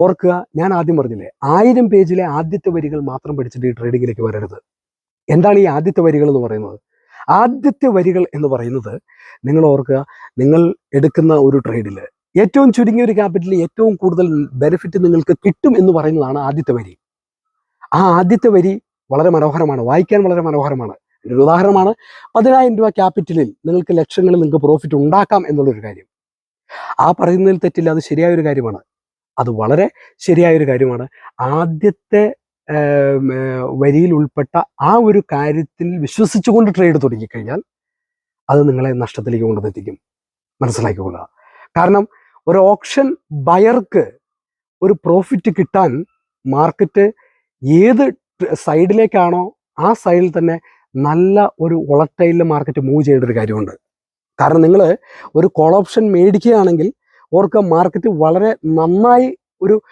ഓർക്കുക, ഞാൻ ആദ്യം പറഞ്ഞില്ലേ, 1000 പേജിലെ ആദ്യത്തെ വരികൾ മാത്രം പഠിച്ചിട്ട് ഈ ട്രേഡിങ്ങിലേക്ക് വരരുത്. എന്താണ് ഈ ആദ്യത്തെ വരികൾ എന്ന് പറയുന്നത്? ആദ്യത്തെ വരികൾ എന്ന് പറയുന്നത്, നിങ്ങൾ ഓർക്കുക, നിങ്ങൾ എടുക്കുന്ന ഒരു ട്രേഡിൽ ഏറ്റവും ചുരുങ്ങിയ ഒരു ക്യാപിറ്റലിൽ ഏറ്റവും കൂടുതൽ ബെനിഫിറ്റ് നിങ്ങൾക്ക് കിട്ടും എന്ന് പറയുന്നതാണ് ആദ്യത്തെ വരി. ആ ആദ്യത്തെ വരി വളരെ മനോഹരമാണ്, വായിക്കാൻ വളരെ മനോഹരമാണ്. ഒരു ഉദാഹരണമാണ് 10,000 രൂപ ക്യാപിറ്റലിൽ നിങ്ങൾക്ക് ലക്ഷങ്ങളിൽ നിങ്ങൾക്ക് പ്രോഫിറ്റ് ഉണ്ടാക്കാം എന്നുള്ളൊരു കാര്യം. ആ പറയുന്നതിൽ തെറ്റില്ല, അത് ശരിയായൊരു കാര്യമാണ്, അത് വളരെ ശരിയായൊരു കാര്യമാണ്. ആദ്യത്തെ വരിയിൽ ഉൾപ്പെട്ട ആ ഒരു കാര്യത്തിൽ വിശ്വസിച്ചുകൊണ്ട് ട്രേഡ് തുടങ്ങിക്കഴിഞ്ഞാൽ അത് നിങ്ങളെ നഷ്ടത്തിലേക്ക് കൊണ്ടുവന്നെത്തിക്കും, മനസ്സിലാക്കിക്കൊള്ളുക. കാരണം ഒരു ഓപ്ഷൻ ബയർക്ക് ഒരു പ്രോഫിറ്റ് കിട്ടാൻ മാർക്കറ്റ് ഏത് സൈഡിലേക്കാണോ ആ സൈഡിൽ തന്നെ നല്ല ഒരു വോളറ്റൈലിൽ മാർക്കറ്റ് മൂവ് ചെയ്യേണ്ട ഒരു കാര്യമുണ്ട്. കാരണം നിങ്ങൾ ഒരു കോൾ ഓപ്ഷൻ മേടിക്കുകയാണെങ്കിൽ ഓർക്കുക, മാർക്കറ്റ് വളരെ നന്നായി ഒരു